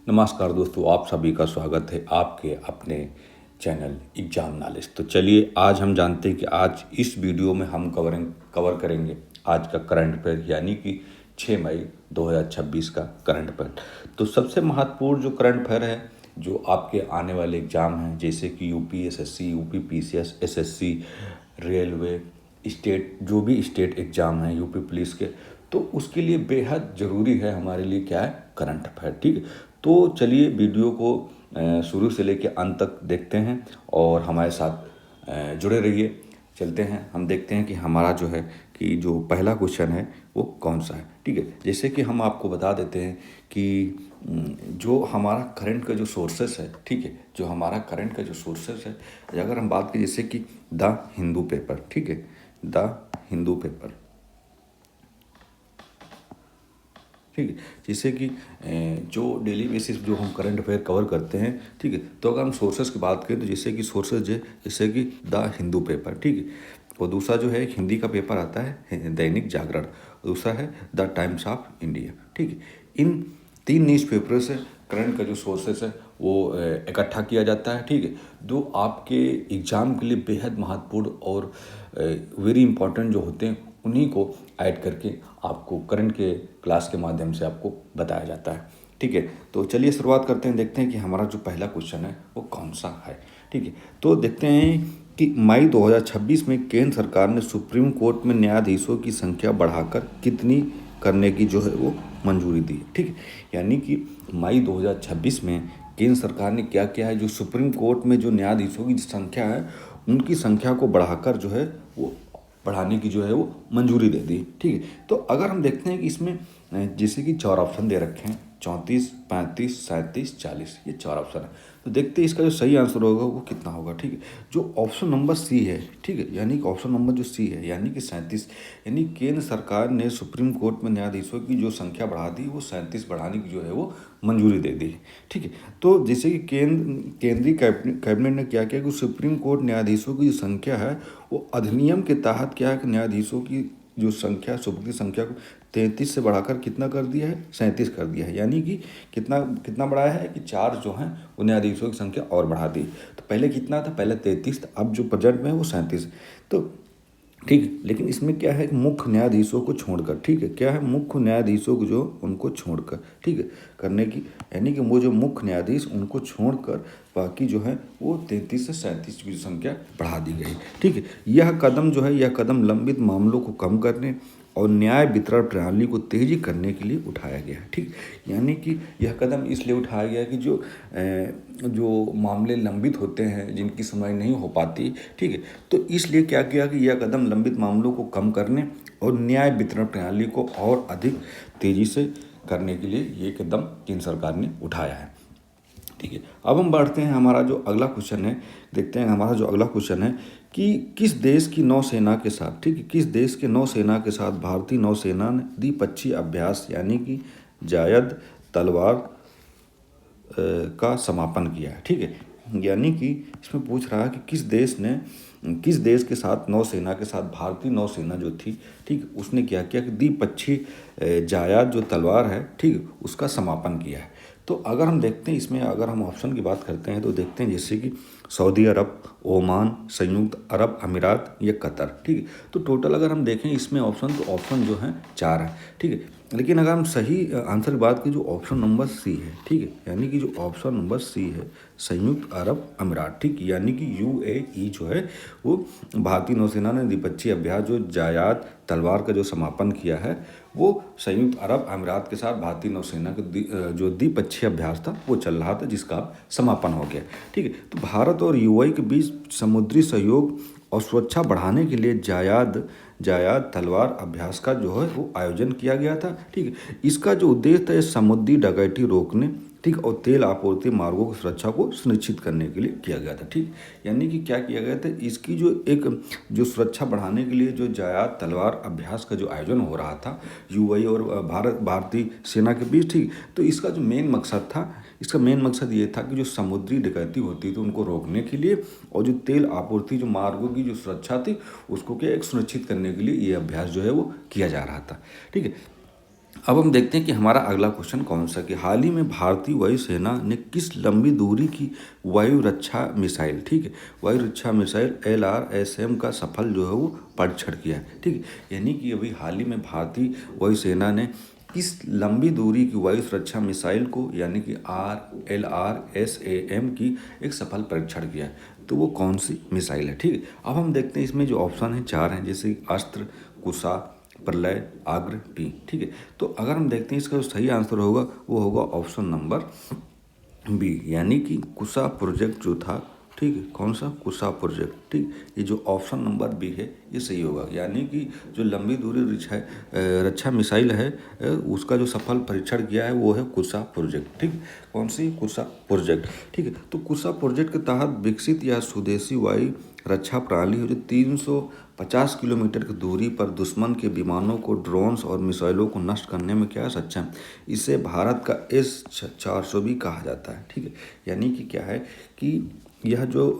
नमस्कार दोस्तों, आप सभी का स्वागत है आपके अपने चैनल एग्जाम नॉलेज। तो चलिए आज हम जानते हैं कि आज इस वीडियो में हम कवर करेंगे आज का करंट अफेयर यानी कि 6 मई 2026 का करंट अफेयर। तो सबसे महत्वपूर्ण जो करंट अफेयर है जो आपके आने वाले एग्जाम हैं, जैसे कि UP SSC, UP PCS, SSC, railway, state, जो भी स्टेट एग्ज़ाम हैं यूपी पुलिस के, तो उसके लिए बेहद ज़रूरी है हमारे लिए क्या है, करंट अफेयर। ठीक है, तो चलिए वीडियो को शुरू से लेकर अंत तक देखते हैं और हमारे साथ जुड़े रहिए। चलते हैं, हम देखते हैं कि हमारा जो है कि जो पहला क्वेश्चन है वो कौन सा है। ठीक है, जैसे कि हम आपको बता देते हैं कि जो हमारा करंट का जो सोर्सेस है, ठीक है, जो हमारा करंट का जो सोर्सेस है, अगर हम बात करें जैसे कि द हिंदू पेपर, ठीक है, द हिंदू पेपर, ठीक है, जैसे कि जो डेली बेसिस जो हम करंट अफेयर कवर करते हैं, ठीक है, तो अगर हम सोर्सेज की बात करें तो जैसे कि सोर्सेज है जैसे कि द हिंदू पेपर, ठीक है, और दूसरा जो है एक हिंदी का पेपर आता है दैनिक जागरण, दूसरा है द टाइम्स ऑफ इंडिया। ठीक है, इन 3 न्यूज़ पेपर से करंट का जो सोर्सेस है वो इकट्ठा किया जाता है। ठीक है, जो आपके एग्ज़ाम के लिए बेहद महत्वपूर्ण और वेरी इंपॉर्टेंट जो होते हैं उन्हीं को ऐड करके आपको करंट के क्लास के माध्यम से आपको बताया जाता है। ठीक है, तो चलिए शुरुआत करते हैं, देखते हैं कि हमारा जो पहला क्वेश्चन है वो कौन सा है। ठीक है, तो देखते हैं कि मई 2026 में केंद्र सरकार ने सुप्रीम कोर्ट में न्यायाधीशों की संख्या बढ़ाकर कितनी करने की जो है वो मंजूरी दी है। ठीक है, यानी कि मई 2026 में केंद्र सरकार ने क्या किया है, जो सुप्रीम कोर्ट में जो न्यायाधीशों की संख्या है उनकी संख्या को बढ़ाकर जो है वो बढ़ाने की जो है वो मंजूरी दे दी। ठीक है, तो अगर हम देखते हैं कि इसमें जैसे कि 4 ऑप्शन दे रखे हैं, 34, 35, 37, 40, ये 4 ऑप्शन है। तो देखते हैं इसका जो सही आंसर होगा वो कितना होगा। ठीक है, जो ऑप्शन नंबर सी है, ठीक है, यानी कि ऑप्शन नंबर जो सी है यानी कि 37, यानी केंद्र सरकार ने सुप्रीम कोर्ट में न्यायाधीशों की जो संख्या बढ़ा दी वो 37 बढ़ाने की जो है वो मंजूरी दे दी। ठीक है, तो जैसे कि केंद्रीय कैबिनेट ने क्या किया कि सुप्रीम कोर्ट न्यायाधीशों की जो संख्या है वो अधिनियम के तहत क्या है कि न्यायाधीशों की जो संख्या, सुप्रीम संख्या को 33 से बढ़ाकर कितना कर दिया है, 37 कर दिया है। यानी कि कितना कितना बढ़ाया है कि 4 जो हैं वो न्यायाधीशों की संख्या और बढ़ा दी। तो पहले कितना था, पहले 33 था, अब जो प्रेजेंट में है वो 37। तो ठीक है, लेकिन इसमें क्या है कि मुख्य न्यायाधीशों को छोड़कर, ठीक है, क्या है, मुख्य न्यायाधीशों को जो उनको छोड़कर, ठीक है, करने की, यानी कि वो जो मुख्य न्यायाधीश उनको छोड़कर बाकी जो है वो 33 से 37 की संख्या बढ़ा दी गई। ठीक है, यह कदम जो है, यह कदम लंबित मामलों को कम करने और न्याय वितरण प्रणाली को तेजी करने के लिए उठाया गया है। ठीक, यानी कि यह कदम इसलिए उठाया गया कि जो मामले लंबित होते हैं, जिनकी सुनवाई नहीं हो पाती, ठीक है, तो इसलिए क्या किया कि यह कदम लंबित मामलों को कम करने और न्याय वितरण प्रणाली को और अधिक तेजी से करने के लिए ये कदम केंद्र सरकार ने उठाया है। ठीक है, अब हम बढ़ते हैं, हमारा जो अगला क्वेश्चन है, देखते हैं हमारा जो अगला क्वेश्चन है कि किस देश की नौसेना के साथ, ठीक है, किस देश के नौसेना के साथ भारतीय नौसेना ने द्विपक्षीय अभ्यास यानी कि जायद तलवार का समापन किया है। ठीक है, यानी कि इसमें पूछ रहा है कि किस देश के साथ नौसेना के साथ भारतीय नौसेना जो थी, ठीक, उसने क्या किया कि द्विपक्षीय जायद जो तलवार है, ठीक, उसका समापन किया है। तो अगर हम देखते हैं इसमें, अगर हम ऑप्शन की बात करते हैं तो देखते हैं जैसे कि सऊदी अरब, ओमान, संयुक्त अरब अमीरात या कतर। ठीक है, तो टोटल अगर हम देखें इसमें ऑप्शन, तो ऑप्शन जो हैं 4 हैं। ठीक है, लेकिन अगर हम सही आंसर की बात करें जो ऑप्शन नंबर सी है, ठीक है, यानी कि जो ऑप्शन नंबर सी है संयुक्त अरब अमीरात, ठीक, यानी कि यूएई जो है वो भारतीय नौसेना ने द्विपक्षीय अभ्यास जो जायद तलवार का जो समापन किया है वो संयुक्त अरब अमीरात के साथ भारतीय नौसेना का जो द्विपक्षीय अभ्यास था वो चल रहा था, जिसका समापन हो गया। ठीक है, तो भारत और यूएई के बीच समुद्री सहयोग और सुरक्षा बढ़ाने के लिए जायद तलवार अभ्यास का जो है वो आयोजन किया गया था। ठीक है, इसका जो उद्देश्य था समुद्री डकैती रोकने, ठीक, और तेल आपूर्ति मार्गों की सुरक्षा को सुनिश्चित करने के लिए किया गया था। ठीक, यानी कि क्या किया गया था, इसकी जो सुरक्षा बढ़ाने के लिए जो जायद तलवार अभ्यास का जो आयोजन हो रहा था यूएई और भारतीय सेना के बीच, ठीक, तो इसका जो मेन मकसद था, इसका मेन मकसद ये था कि जो समुद्री डकैती होती थी उनको रोकने के लिए और जो तेल आपूर्ति जो मार्गों की जो सुरक्षा थी उसको क्या एक सुनिश्चित करने के लिए ये अभ्यास जो है वो किया जा रहा था। ठीक है, अब हम देखते हैं कि हमारा अगला क्वेश्चन कौन सा, कि हाल ही में भारतीय वायुसेना ने किस लंबी दूरी की वायु रक्षा मिसाइल, ठीक है, वायु रक्षा मिसाइल LRSM का सफल जो है वो परीक्षण किया है, ठीक है। यानी कि अभी हाल ही में भारतीय वायुसेना ने किस लंबी दूरी की वायु सुरक्षा मिसाइल को यानी कि LRSAM की एक सफल परीक्षण किया है। तो वो कौन सी मिसाइल है, ठीक है। अब हम देखते हैं इसमें जो ऑप्शन है 4 हैं, जैसे अस्त्र, कुशा, प्रलय, आग्र, पी, ठीक है। तो अगर हम देखते हैं इसका जो सही आंसर होगा वो होगा ऑप्शन नंबर बी, यानी कि कुशा प्रोजेक्ट जो था, ठीक है, कौन सा, कुशा प्रोजेक्ट, ठीक। ये जो ऑप्शन नंबर बी है ये सही होगा, यानी कि जो लंबी दूरी रक्षा मिसाइल है उसका जो सफल परीक्षण किया है वो है कुशा प्रोजेक्ट, ठीक। कौन सी, कुशा प्रोजेक्ट, ठीक है। तो कुशा प्रोजेक्ट के तहत विकसित या स्वदेशी वायु रक्षा प्रणाली है जो 350 किलोमीटर की दूरी पर दुश्मन के विमानों को, ड्रोन्स और मिसाइलों को नष्ट करने में क्या सक्षम, इसे भारत का S-400 भी कहा जाता है, ठीक है। यानी कि क्या है कि यह जो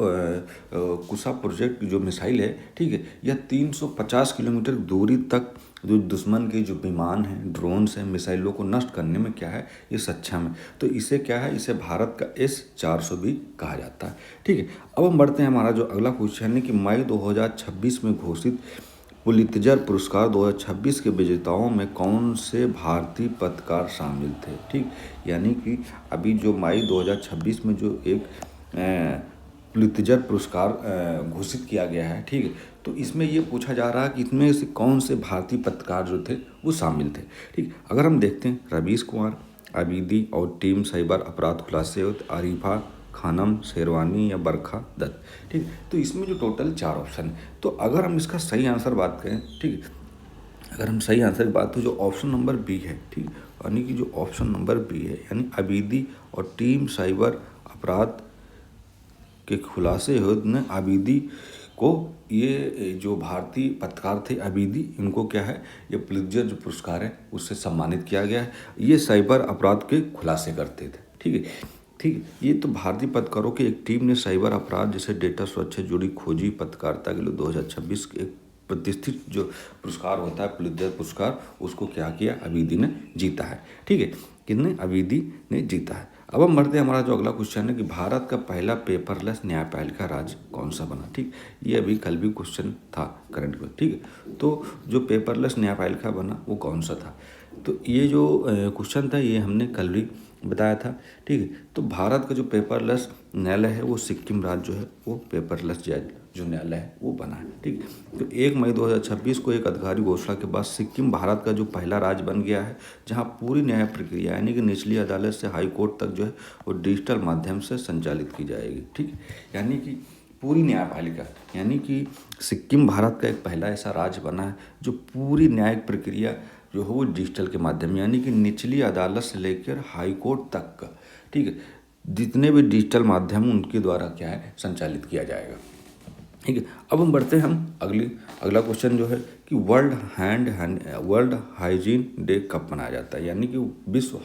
कुशा प्रोजेक्ट जो मिसाइल है, ठीक है, यह 350 किलोमीटर दूरी तक जो दुश्मन के जो विमान हैं, ड्रोन्स हैं, मिसाइलों को नष्ट करने में क्या है, ये सक्षम है। तो इसे क्या है, इसे भारत का S-400 भी कहा जाता है, ठीक है। अब हम बढ़ते हैं, हमारा जो अगला क्वेश्चन है कि मई 2026 में घोषित पुलित्जर पुरस्कार 2026 के विजेताओं में कौन से भारतीय पत्रकार शामिल थे, ठीक। यानी कि अभी जो मई 2026 में जो एक पुलित्जर पुरस्कार घोषित किया गया है, ठीक है। तो इसमें ये पूछा जा रहा है कि इसमें से कौन से भारतीय पत्रकार जो थे वो शामिल थे, ठीक। अगर हम देखते हैं रवीश कुमार, आबिदी और टीम साइबर अपराध खुलासे, आरिफा खानम, शेरवानी या बरखा दत्त, ठीक। तो इसमें जो टोटल 4 ऑप्शन है, तो अगर हम इसका सही आंसर बात करें, ठीक है, अगर हम सही आंसर की बात तो जो ऑप्शन नंबर बी है, ठीक, यानी कि जो ऑप्शन नंबर बी है, यानी आबिदी और टीम साइबर अपराध के खुलासे ने आबिदी को, ये जो भारतीय पत्रकार थे आबिदी, इनको क्या है, ये पुलित्जर जो पुरस्कार है उससे सम्मानित किया गया है। ये साइबर अपराध के खुलासे करते थे, ठीक है, ठीक है। ये तो भारतीय पत्रकारों की एक टीम ने साइबर अपराध जैसे डेटा सुरक्षा से जुड़ी खोजी पत्रकारिता के लिए 2026 के एक प्रतिष्ठित जो पुरस्कार होता है पुलित्जर पुरस्कार, उसको क्या किया, आबिदी ने जीता है, ठीक है। किसने, आबिदी ने जीता है। अब हम बढ़ते हैं, हमारा जो अगला क्वेश्चन है कि भारत का पहला पेपरलेस न्यायपालिका राज्य कौन सा बना, ठीक। ये अभी कल भी क्वेश्चन था करंट में, ठीक है। तो जो पेपरलेस न्यायपालिका बना वो कौन सा था, तो ये जो क्वेश्चन था ये हमने कल भी बताया था, ठीक है। तो भारत का जो पेपरलेस न्यायालय है वो सिक्किम राज्य जो है वो पेपरलेस जो न्यायालय है वो बना है, ठीक। तो 1 मई 2026 को एक आधिकारिक घोषणा के बाद सिक्किम भारत का जो पहला राज्य बन गया है जहां पूरी न्याय प्रक्रिया यानी कि निचली अदालत से हाई कोर्ट तक जो है वो डिजिटल माध्यम से संचालित की जाएगी, ठीक। यानी कि पूरी न्यायपालिका, यानी कि सिक्किम भारत का एक पहला ऐसा राज्य बना है जो पूरी न्यायिक प्रक्रिया जो है वो डिजिटल के माध्यम, यानी कि निचली अदालत से लेकर हाई कोर्ट तक का, ठीक है, जितने भी डिजिटल माध्यम उनके द्वारा क्या है संचालित किया जाएगा, ठीक है। अब हम बढ़ते हैं, हम अगला क्वेश्चन जो है कि वर्ल्ड हाइजीन डे कब मनाया जाता है, यानी कि विश्व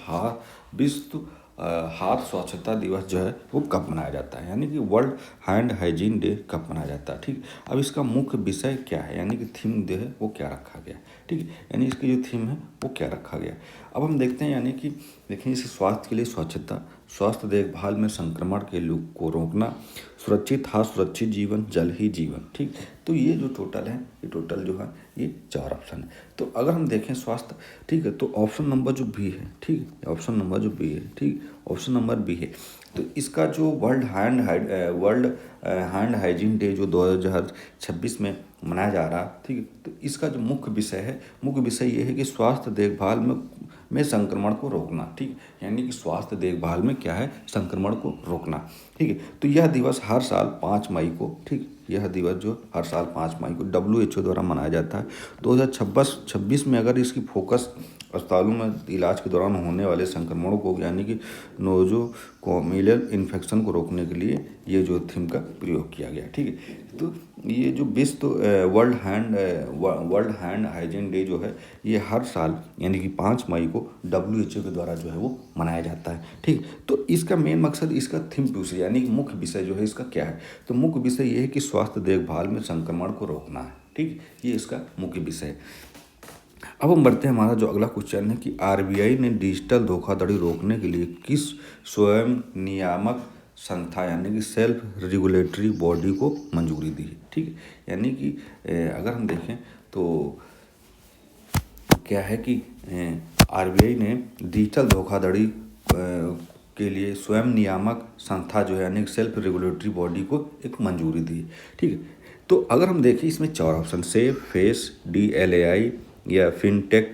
हाथ स्वच्छता दिवस जो है वो कब मनाया जाता है, यानी कि वर्ल्ड हैंड हाइजीन डे कब मनाया जाता है, ठीक। अब इसका मुख्य विषय क्या है, यानी कि थीम जो है वो क्या रखा गया, ठीक है, यानी इसकी जो थीम है वो क्या रखा गया। अब हम देखते हैं, यानी कि देखें इसे स्वास्थ्य के लिए स्वच्छता, स्वास्थ्य देखभाल में संक्रमण के लोग को रोकना, सुरक्षित हाथ सुरक्षित जीवन, जल ही जीवन, ठीक। तो ये जो टोटल है, ये टोटल जो है ये 4 ऑप्शन है। तो अगर हम देखें स्वास्थ्य, ठीक है, तो ऑप्शन नंबर जो बी है, ठीक, ऑप्शन नंबर जो बी है, ठीक, ऑप्शन नंबर बी है। तो इसका जो वर्ल्ड हैंड हाइजीन डे जो 2026 में मनाया जा रहा है, ठीक है, तो इसका जो मुख्य विषय ये है कि स्वास्थ्य देखभाल में संक्रमण को रोकना, ठीक, यानी कि स्वास्थ्य देखभाल में क्या है, संक्रमण को रोकना, ठीक है। तो यह दिवस हर साल 5 मई को, ठीक, यह दिवस जो हर साल 5 मई को WHO द्वारा मनाया जाता है। 2026 में अगर इसकी फोकस अस्पतालों में इलाज के दौरान होने वाले संक्रमणों को यानी कि नोज़ोकोमियल इन्फेक्शन को रोकने के लिए ये जो थीम का प्रयोग किया गया, ठीक है। तो ये जो विश्व वर्ल्ड हैंड हाइजीन डे जो है ये हर साल यानी कि 5 मई को WHO के द्वारा जो है वो मनाया जाता है, ठीक। तो इसका मेन मकसद, इसका थीम विषय यानी कि मुख्य विषय जो है इसका क्या है, तो मुख्य विषय ये है कि स्वास्थ्य देखभाल में संक्रमण को रोकना है, ठीक, ये इसका मुख्य विषय है। अब हम बढ़ते हैं, हमारा जो अगला क्वेश्चन है कि आरबीआई ने डिजिटल धोखाधड़ी रोकने के लिए किस स्वयं नियामक संस्था यानी कि सेल्फ रेगुलेटरी बॉडी को मंजूरी दी है। ठीक है, यानी कि अगर हम देखें तो क्या है कि आरबीआई ने डिजिटल धोखाधड़ी के लिए स्वयं नियामक संस्था जो है यानी सेल्फ रेगुलेटरी बॉडी को एक मंजूरी दी। ठीक है, तो अगर हम देखें इसमें 4 ऑप्शन सेफ, फेस, DLAI या फिनटेक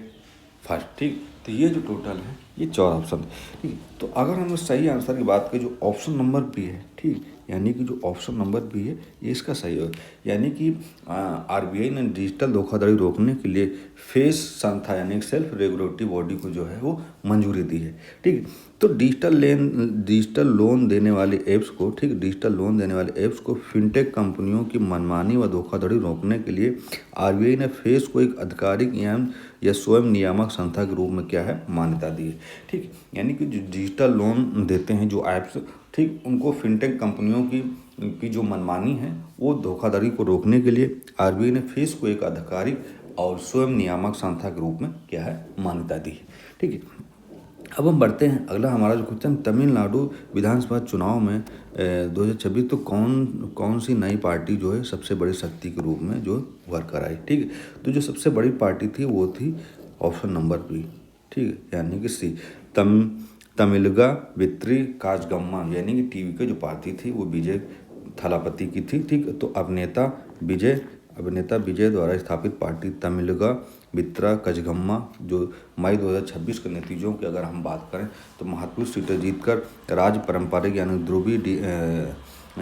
फर्स्ट। ठीक, तो ये जो टोटल है ये 4 ऑप्शन है। ठीक, तो अगर हम सही आंसर की बात करें जो ऑप्शन नंबर बी है, ठीक, यानी कि जो ऑप्शन नंबर बी है ये इसका सही है, यानी कि आरबीआई ने डिजिटल धोखाधड़ी रोकने के लिए फेस संस्था यानी सेल्फ रेगुलेटरी बॉडी को जो है वो मंजूरी दी है। ठीक, तो डिजिटल लोन देने वाले ऐप्स को, ठीक, डिजिटल लोन देने वाले ऐप्स को फिनटेक कंपनियों की मनमानी व धोखाधड़ी रोकने के लिए आरबीआई ने फेस को एक आधिकारिक या स्वयं नियामक संस्था के रूप में क्या है मान्यता दी है। ठीक, यानी कि जो डिजिटल लोन देते हैं जो ऐप्स, ठीक, उनको फिनटेक कंपनियों की जो मनमानी है वो धोखाधड़ी को रोकने के लिए आरबीआई ने फेस को एक आधिकारिक और स्वयं नियामक संस्था के रूप में क्या है मान्यता दी है। ठीक है, अब हम बढ़ते हैं, अगला हमारा जो क्वेश्चन, तमिलनाडु विधानसभा चुनाव में 2026 तो कौन सी नई पार्टी जो है सबसे बड़ी शक्ति के रूप में जो उभर कर आई। ठीक है, तो जो सबसे बड़ी पार्टी थी वो थी ऑप्शन नंबर बी। ठीक है, यानी कि सी, तमिलगा वित्री काजगम्मा, यानी कि टीवी के जो पार्टी थी वो विजय थलापति की थी। ठीक, तो अभिनेता विजय द्वारा स्थापित पार्टी तमिलगा वित्रा कजगम्मा जो मई 2026 के नतीजों की अगर हम बात करें तो महत्वपूर्ण सीटें जीतकर राज्य पारंपरिक यानी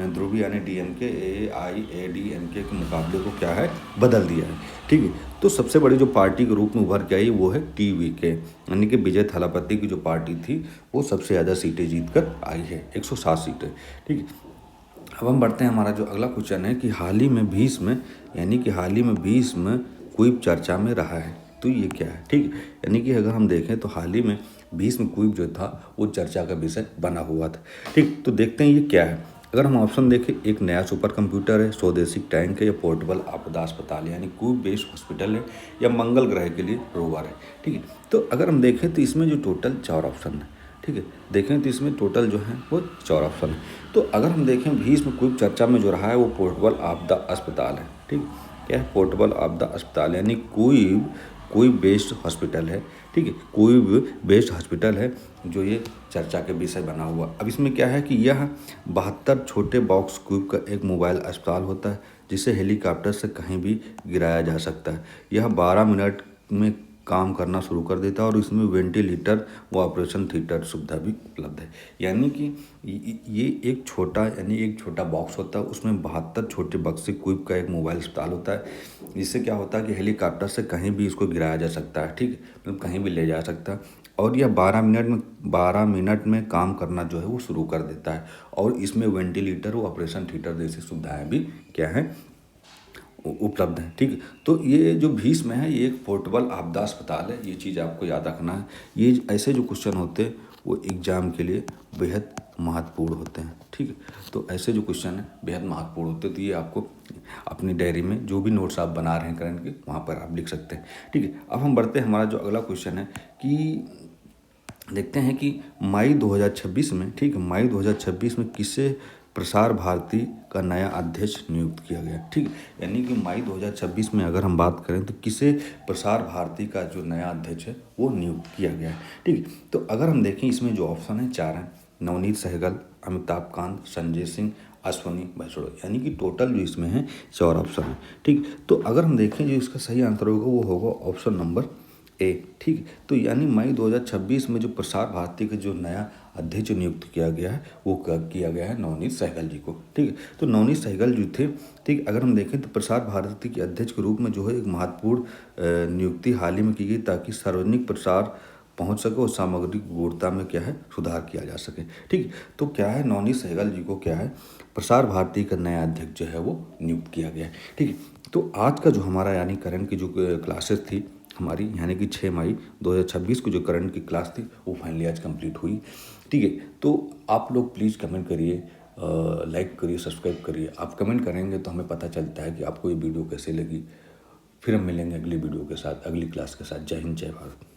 ध्रुवी यानी DMK AIADMK के मुकाबले को क्या है बदल दिया है। ठीक है, तो सबसे बड़ी जो पार्टी के रूप में उभर के आई वो है TVK, यानी कि विजय थलापति की जो पार्टी थी वो सबसे ज़्यादा सीटें जीतकर आई है, 107 सीटें। ठीक है, अब हम बढ़ते हैं, हमारा जो अगला क्वेश्चन है कि हाल ही में भीष्म क्विब चर्चा में रहा है, तो ये क्या है। ठीक, यानी कि अगर हम देखें तो हाल ही में भीष्म क्विब जो था वो चर्चा का विषय बना हुआ था। ठीक, तो देखते हैं ये क्या है। अगर हम ऑप्शन देखें, एक नया सुपर कंप्यूटर है, स्वदेशी टैंक है, या पोर्टेबल आपदा अस्पताल यानी क्यूब बेस्ड हॉस्पिटल है, या मंगल ग्रह के लिए रोवर है। ठीक है, तो अगर हम देखें तो इसमें जो टोटल 4 ऑप्शन है, ठीक है, देखें तो इसमें टोटल जो है वो 4 ऑप्शन है। तो अगर हम देखें भीष्म क्विब चर्चा में जो रहा है वो पोर्टेबल आपदा अस्पताल है। ठीक, क्या है, पोर्टेबल आपदा अस्पताल यानी क्विब बेस्ड हॉस्पिटल है। ठीक है, क्विब बेस्ड हॉस्पिटल है जो ये चर्चा के विषय बना हुआ। अब इसमें क्या है कि यह 72 छोटे बॉक्स क्यूब का एक मोबाइल अस्पताल होता है जिसे हेलीकॉप्टर से कहीं भी गिराया जा सकता है। यह 12 मिनट में काम करना शुरू कर देता है और इसमें वेंटिलेटर व ऑपरेशन थिएटर सुविधा भी उपलब्ध है। यानी कि ये एक छोटा बॉक्स होता है, उसमें 72 छोटे बक्से क्यूब का एक मोबाइल अस्पताल होता है, जिससे क्या होता है कि हेलीकॉप्टर से कहीं भी इसको गिराया जा सकता है। ठीक, मतलब कहीं भी ले जा सकता है, और यह 12 मिनट में काम करना जो है वो शुरू कर देता है, और इसमें वेंटिलेटर व ऑपरेशन थिएटर जैसी सुविधाएं भी क्या है उपलब्ध है। ठीक, तो ये जो भीष्म है ये एक पोर्टेबल आपदा अस्पताल है, ये चीज़ आपको याद रखना है। ये ऐसे जो क्वेश्चन होते हैं वो एग्जाम के लिए बेहद महत्वपूर्ण होते हैं। ठीक है, तो ऐसे जो क्वेश्चन है बेहद महत्वपूर्ण होते हैं, तो ये आपको अपनी डायरी में जो भी नोट्स आप बना रहे हैं करंट के वहाँ पर आप लिख सकते हैं। ठीक है, अब हम बढ़ते हैं, हमारा जो अगला क्वेश्चन है कि देखते हैं कि मई 2026 में, ठीक है, मई 2026 में किसे प्रसार भारती का नया अध्यक्ष नियुक्त किया गया। ठीक, यानी कि मई 2026 में अगर हम बात करें तो किसे प्रसार भारती का जो नया अध्यक्ष है वो नियुक्त किया गया है। ठीक, तो अगर हम देखें इसमें जो ऑप्शन है 4 हैं, नवनीत सहगल, अमिताभ कांत, संजय सिंह, अश्वनी वैष्णव, यानी कि टोटल जो इसमें है 4 ऑप्शन है। ठीक, तो अगर हम देखें जो इसका सही आंसर होगा वो होगा ऑप्शन नंबर ए। ठीक, तो यानी मई 2026 में जो प्रसार भारती का जो नया अध्यक्ष नियुक्त किया गया है वो किया गया है नवनीत सहगल जी को। ठीक है, तो नवनीत सहगल जी थे। ठीक, अगर हम देखें तो प्रसार भारती के अध्यक्ष के रूप में जो है एक महत्वपूर्ण नियुक्ति हाल ही में की गई ताकि सार्वजनिक प्रसार पहुंच सके और सामग्री की गुणवत्ता में क्या है सुधार किया जा सके। ठीक, तो क्या है नवनीत सहगल जी को क्या है प्रसार भारती का नया अध्यक्ष जो है वो नियुक्त किया गया है। ठीक है, तो आज का जो हमारा यानी करंट की जो क्लासेस थी हमारी, यानी कि 6 मई 2026 को जो करंट की क्लास थी वो फाइनली आज कंप्लीट हुई। ठीक है, तो आप लोग प्लीज़ कमेंट करिए, लाइक करिए, सब्सक्राइब करिए। आप कमेंट करेंगे तो हमें पता चलता है कि आपको ये वीडियो कैसे लगी। फिर हम मिलेंगे अगली वीडियो के साथ, अगली क्लास के साथ। जय हिंद, जय भारत।